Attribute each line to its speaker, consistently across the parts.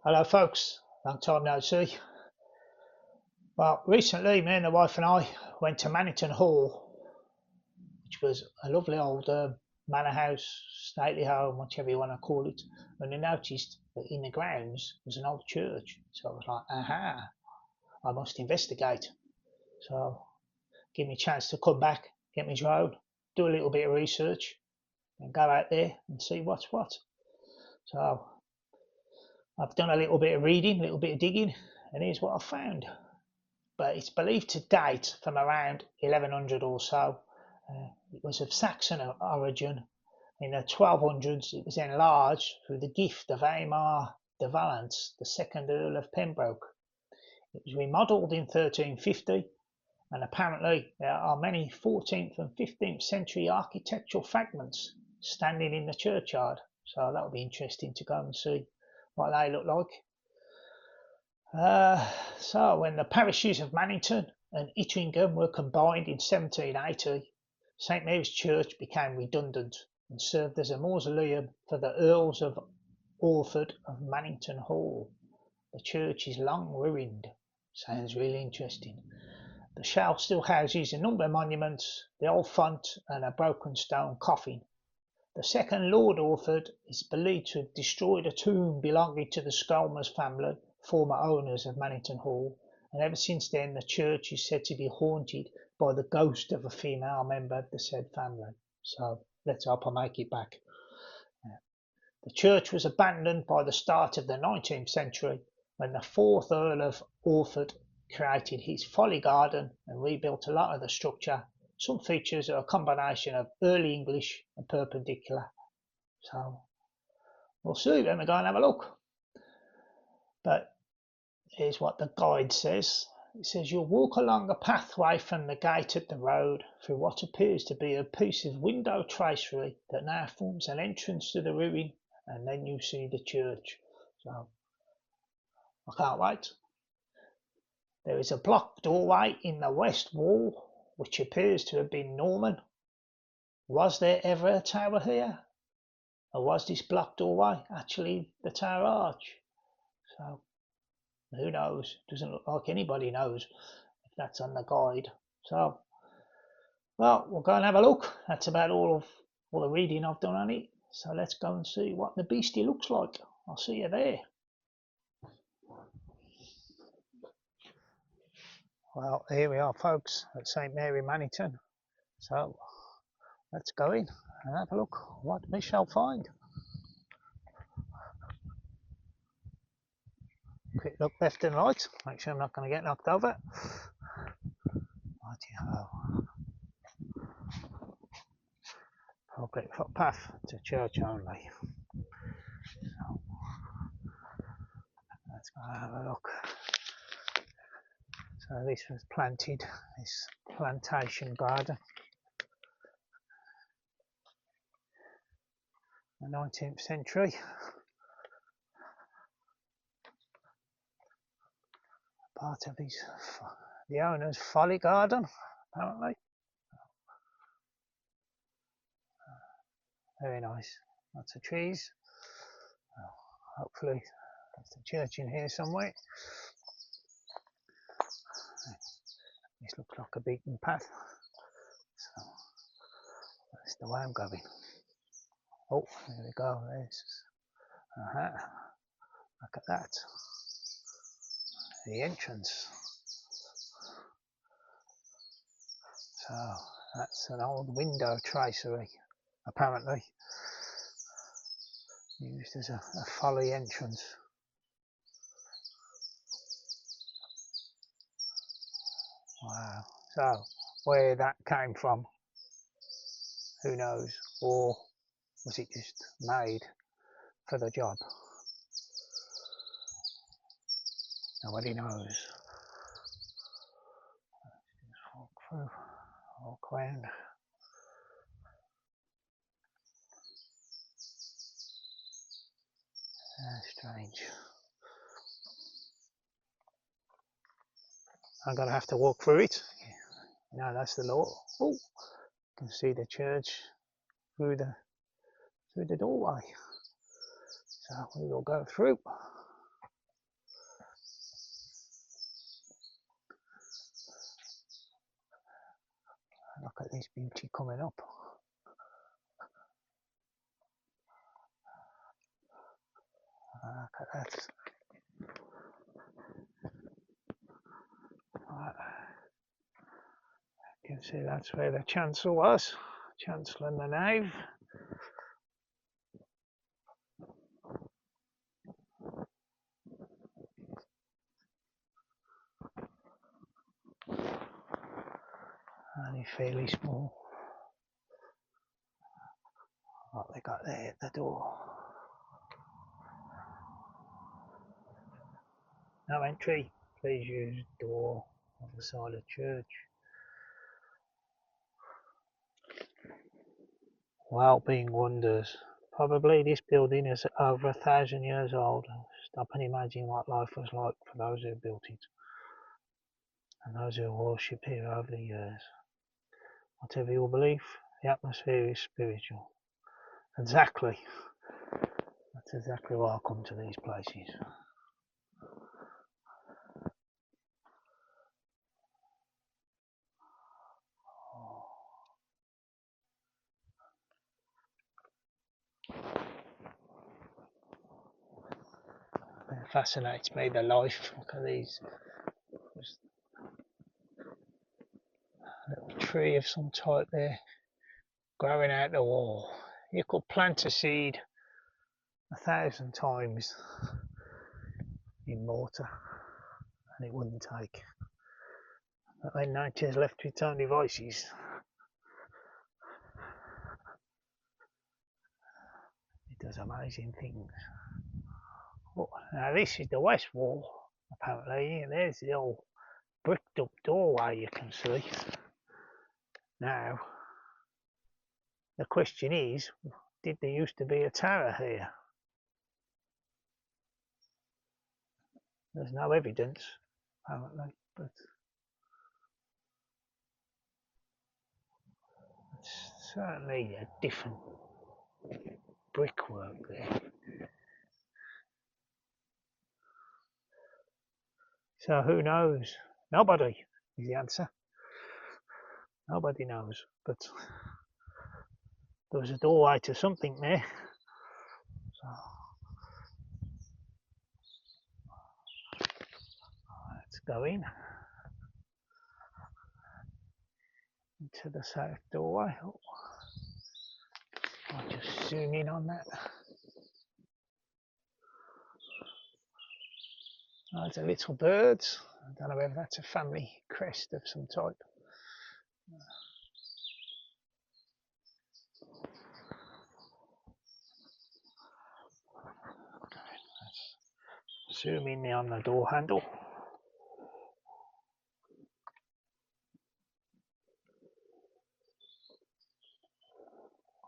Speaker 1: Hello folks, long time no see. Well, recently me and the wife and I went to Mannington Hall, which was a lovely old manor house, stately home, whichever you want to call it, and we noticed that in the grounds was an old church. So I was like, aha, I must investigate. So give me a chance to come back, get my drone, do a little bit of research, and go out there and see what's what. So I've done a little bit of reading, a little bit of digging, and here's what I found. But it's believed to date from around 1100 or so. It was of Saxon origin. In the 1200s, it was enlarged through the gift of Aymar de Valence, the second Earl of Pembroke. It was remodelled in 1350, and apparently there are many 14th and 15th century architectural fragments standing in the churchyard. So that would be interesting to go and see what they look like. So when the parishes of Mannington and Itteringham were combined in 1780, St Mary's Church became redundant and served as a mausoleum for the Earls of Orford of Mannington Hall. The church is long ruined. Sounds really interesting. The shell still houses a number of monuments, the old font and a broken stone coffin. The second Lord Orford is believed to have destroyed a tomb belonging to the Scolmers family, former owners of Mannington Hall, and ever since then the church is said to be haunted by the ghost of a female member of the said family. So let's hope I make it back. The church was abandoned by the start of the 19th century when the 4th Earl of Orford created his folly garden and rebuilt a lot of the structure. Some features are a combination of early English and perpendicular. So we'll see when we go and have a look. But here's what the guide says. It says you'll walk along a pathway from the gate at the road through what appears to be a piece of window tracery that now forms an entrance to the ruin, and then you see the church. So I can't wait. There is a block doorway in the west wall which appears to have been Norman. Was there ever a tower here? Or was this block doorway actually the tower arch? So who knows? Doesn't look like anybody knows if that's on the guide. So, well, we'll go and have a look. That's about all the reading I've done on it. So let's go and see what the beastie looks like. I'll see you there. Well, here we are, folks, at St Mary Mannington. So let's go in and have a look what we shall find. Quick look left and right, make sure I'm not going to get knocked over. Righty-ho. Public footpath to church only. So, let's go have a look. So this was planted, this plantation garden, in the 19th century. Part of the owner's folly garden, apparently. Very nice, lots of trees. Hopefully there's a church in here somewhere. This looks like a beaten path, so that's the way I'm going. Oh, there we go, there's, look at that, the entrance. So that's an old window tracery, apparently, used as a folly entrance. Wow, so where that came from, who knows, or was it just made for the job? Nobody knows. Just walk through, walk around. Strange. I'm gonna have to walk through it. No, that's the law. Oh, you can see the church through the doorway. So we will go through. Look at this beauty coming up. Look at that. Right. You can see that's where the chancel was. Chancel and the nave. Only fairly small. What they got there at the door. No entry. Please use door on the side of church. Well-being wonders. Probably this building is over 1,000 years old. Stop and imagine what life was like for those who built it and those who worship here over the years. Whatever your belief, the atmosphere is spiritual. Exactly. That's exactly why I come to these places. It fascinates me, the life. Look at these. There's a little tree of some type there growing out the wall. You could plant a seed 1,000 times in mortar and it wouldn't take. But when nature's left to its own devices, it does amazing things. Oh, now this is the west wall, apparently, and there's the old bricked up doorway you can see. Now, the question is, did there used to be a tower here? There's no evidence, apparently, but it's certainly a different brickwork there. So who knows? Nobody is the answer. Nobody knows, but there was a doorway to something there. So let's go in into the south doorway. Oh, I'll just zoom in on that. There's a little birds. I don't know whether that's a family crest of some type. Let's zoom in on the door handle.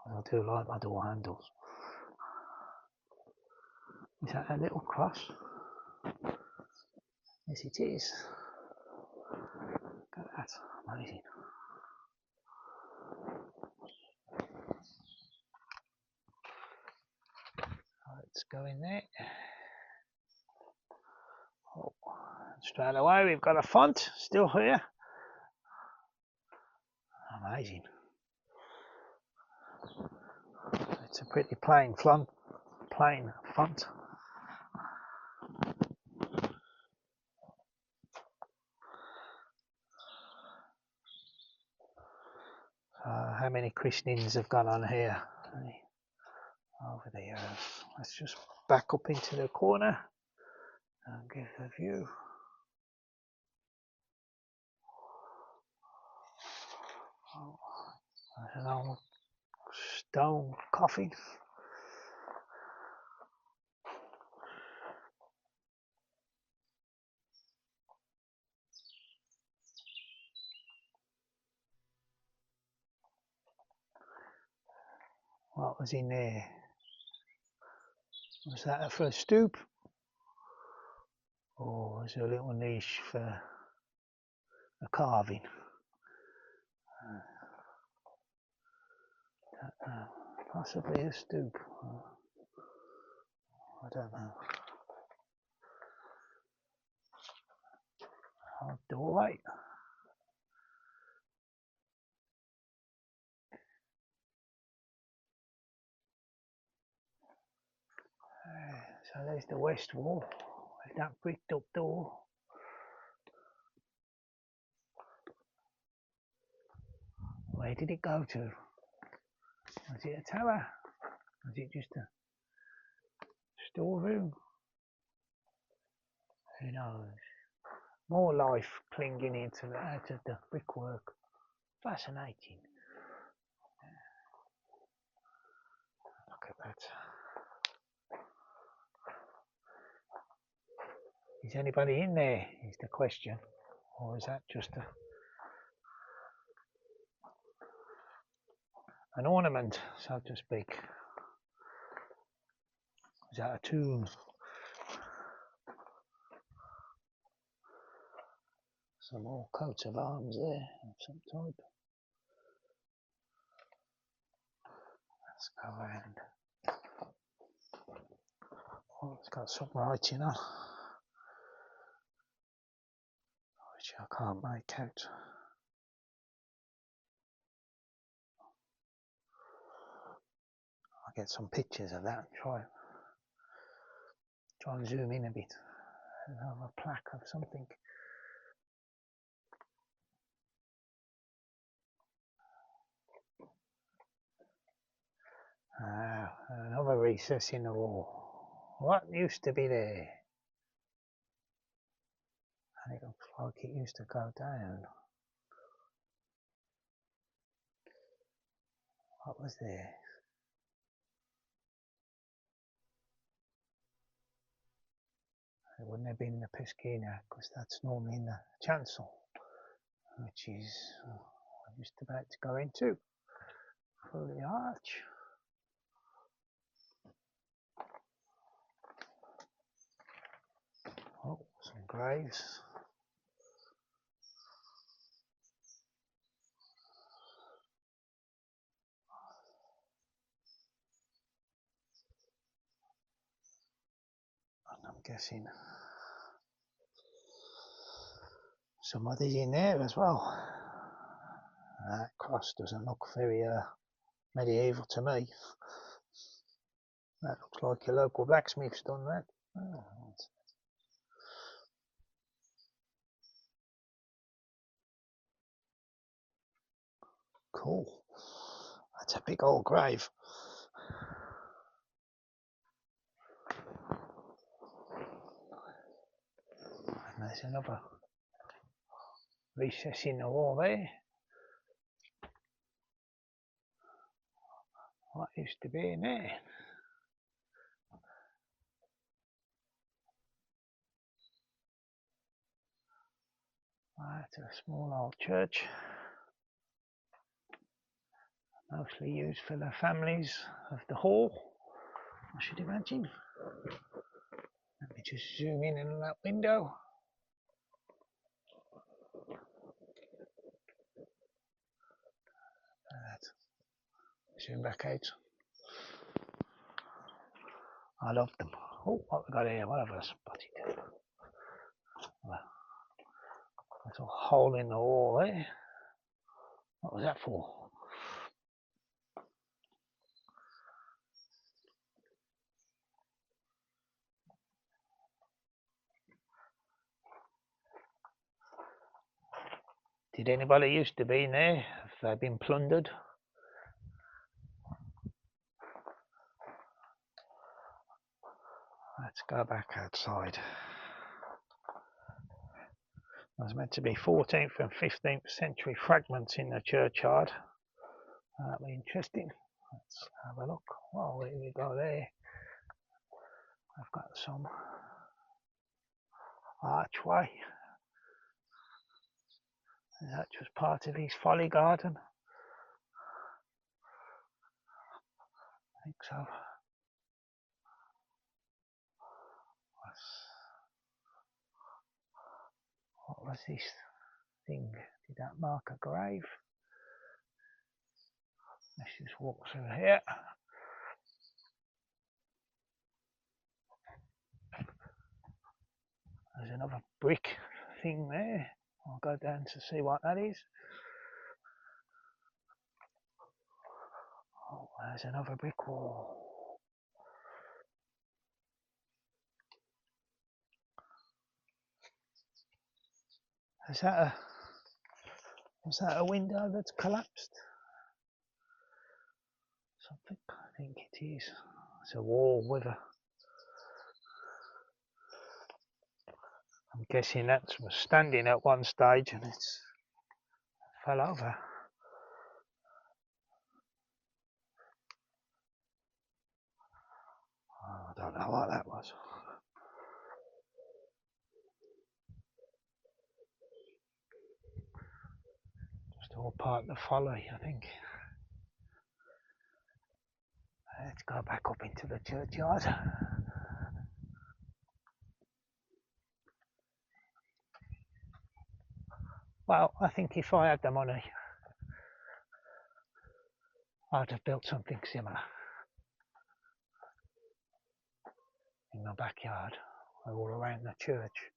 Speaker 1: I do like my door handles. Is that a little cross? Yes, it is. Look at that, amazing. Let's go in there. Oh, straight away we've got a font still here. Amazing. It's a pretty plain font. How many christenings have gone on here over the years? Let's just back up into the corner and give a view. Oh, there's an old stone coffin. What was in there? Was that for a stoop? Or was there a little niche for a carving? Possibly a stoop. I don't know. Doorway. So there's the west wall with that bricked up door. Where did it go to? Was it a tower? Was it just a storeroom? Who knows? More life clinging into the, out of the brickwork. Fascinating. Look at that. Is anybody in there? Is the question. Or is that just an ornament, so to speak? Is that a tomb? Some more coats of arms there of some type. Let's go around. Oh, it's got some writing on, which I can't make out. I'll get some pictures of that and try and zoom in a bit. Another plaque of something. Another recess in the wall. What used to be there? And it looks like it used to go down. What was there? It wouldn't have been the Piscina, because that's normally in the chancel, which is I'm just about to go into through the arch. Oh, some graves. And I'm guessing somebody's in there as well. That cross doesn't look very medieval to me. That looks like your local blacksmith's done that. Oh, cool. That's a big old grave. And there's another recess in the wall there. What used to be in there? That's a small old church, mostly used for the families of the hall, I should imagine. Let me just zoom in on that window. Zoom back out. I love them. Oh, what we got here? What have I spotted? There's a hole in the wall there. What was that for? Did anybody used to be in there? Have they been plundered? Let's go back outside. There's meant to be 14th and 15th century fragments in the churchyard. That'll be interesting. Let's have a look. Well, here we go there. I've got some archway. Is that just part of his folly garden? I think so. What was this thing? Did that mark a grave? Let's just walk through here. There's another brick thing there. I'll go down to see what that is. Oh, there's another brick wall. Is that a, was that a window that's collapsed? Something, I think it is. It's a wall with a, I'm guessing that was standing at one stage and it's fell over. Oh, I don't know what that was. Just all part of the folly, I think. Let's go back up into the churchyard. Well, I think if I had the money, I'd have built something similar in my backyard, all around the church.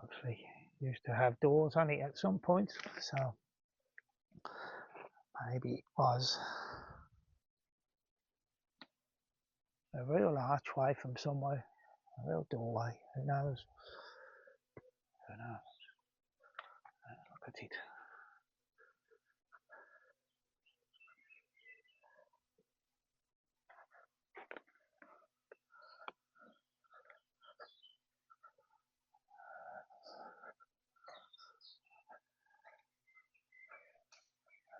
Speaker 1: Actually, used to have doors on it at some point, so maybe it was a real archway from somewhere, a real doorway. Who knows? Who knows? Look at it.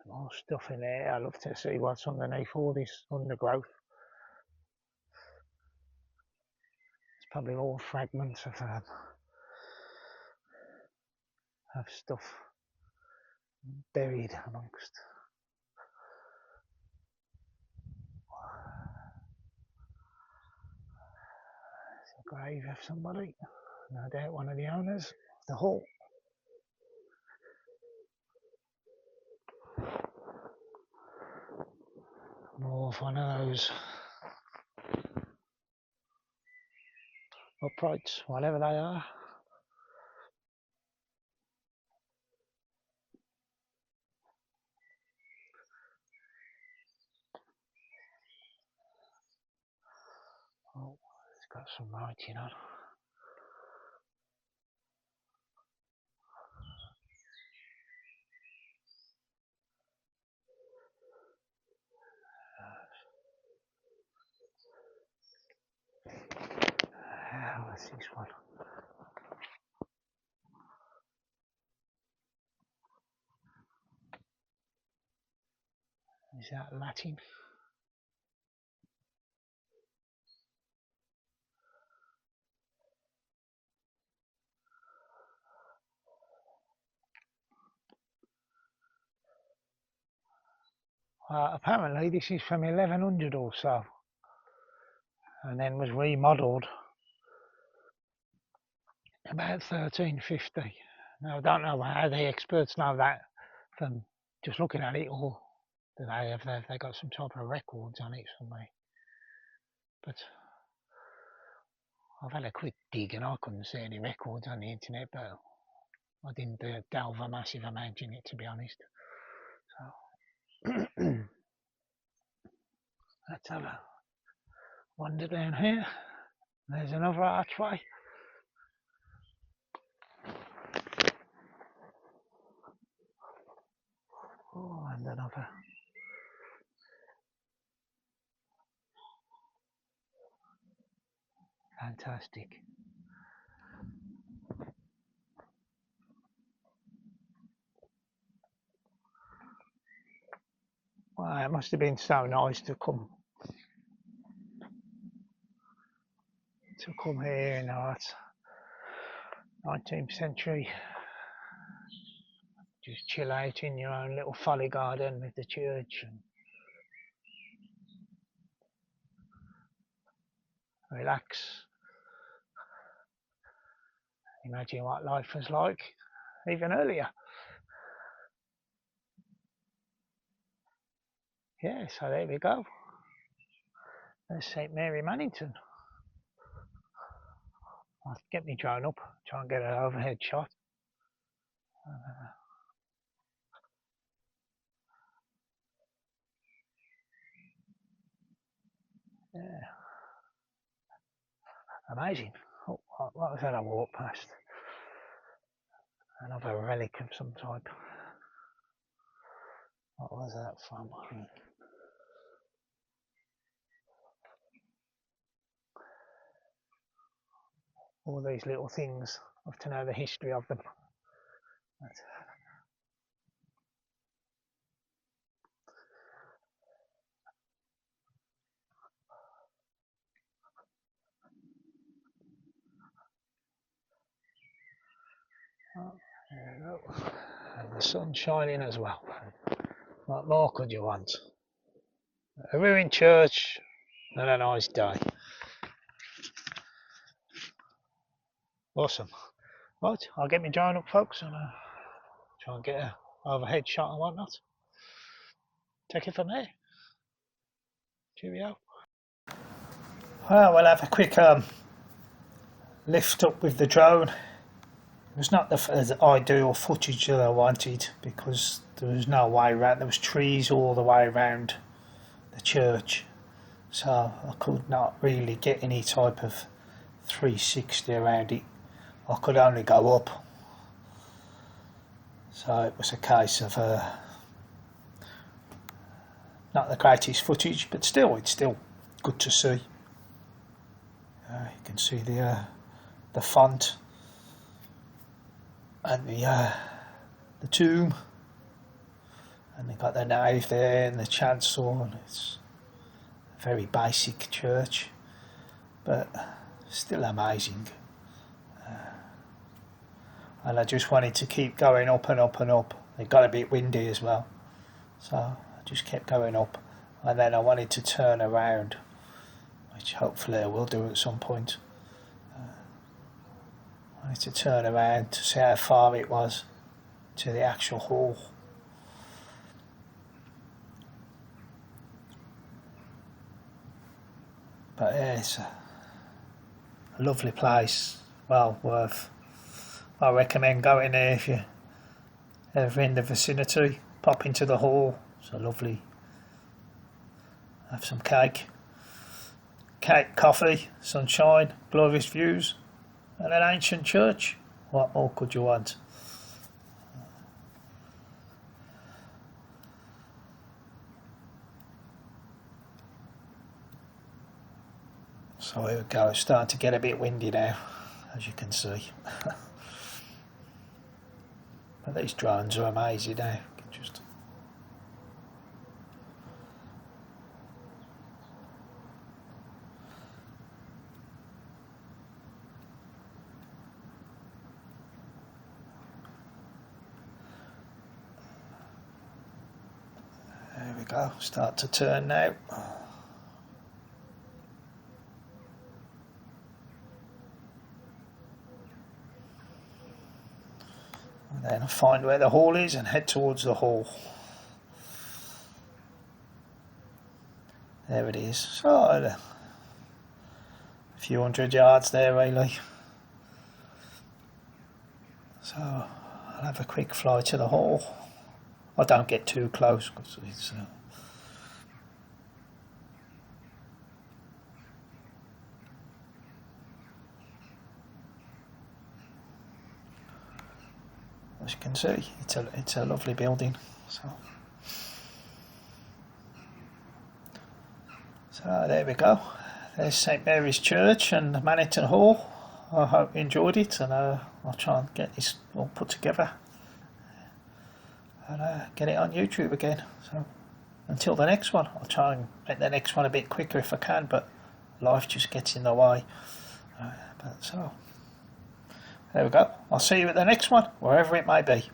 Speaker 1: More stuff in there. I love to see what's underneath all this undergrowth. It's probably all fragments of stuff buried amongst. It's a grave of somebody, no doubt one of the owners of the hall. More of one of those uprights, whatever they are. Oh, it's got some writing on. What's this one? Is that Latin? Apparently this is from 1100 or so, and then was remodelled about 1350. Now I don't know how the experts know that from just looking at it, or do they got some type of records on it somewhere. But I've had a quick dig and I couldn't see any records on the internet, but I didn't delve a massive amount in it, to be honest. So let's have a wander down here. There's another archway. Oh, and another. Fantastic. Well, it must have been so nice to come here. You know, it's 19th century. Just chill out in your own little folly garden with the church and relax. Imagine what life was like even earlier. Yeah, so there we go. There's St Mary Mannington. I'll get me drone up, try and get an overhead shot. Yeah. Amazing. Oh, what was that I walked past? Another relic of some type. What was that from? All these little things. I have to know the history of them. Oh, there we go. And the sun's shining as well. What more could you want? A ruined church and a nice day. Awesome. Right, I'll get my drone up, folks, and try and get a overhead shot and whatnot. Take it from there. Cheerio. Well, we'll have a quick lift up with the drone. It was not the ideal footage that I wanted because there was no way around. There was trees all the way around the church, so I could not really get any type of 360 around it. I could only go up, so it was a case of not the greatest footage, but still, it's still good to see. You can see the font and the tomb, and they've got the nave there and the chancel, and it's a very basic church, but still amazing. And I just wanted to keep going up and up and up. It got a bit windy as well, so I just kept going up, and then I wanted to turn around, which hopefully I will do at some point. I wanted to turn around to see how far it was to the actual hall. But yeah, it's a lovely place, well worth. I recommend going there if you're ever in the vicinity. Pop into the hall, it's a lovely. Have some cake, coffee, sunshine, glorious views, and an ancient church. What more could you want? So here we go, it's starting to get a bit windy now, as you can see. But these drones are amazing now. You can just there we go, start to turn now. And then find where the hall is and head towards the hall. There it is. So a few hundred yards there really. So I'll have a quick fly to the hall. I don't get too close because it's as you can see, it's a lovely building. So there we go. There's St Mary's Church and Mannington Hall. I hope you enjoyed it, and I'll try and get this all put together and get it on YouTube again. So until the next one, I'll try and make the next one a bit quicker if I can, but life just gets in the way. But so there we go. I'll see you at the next one, wherever it may be.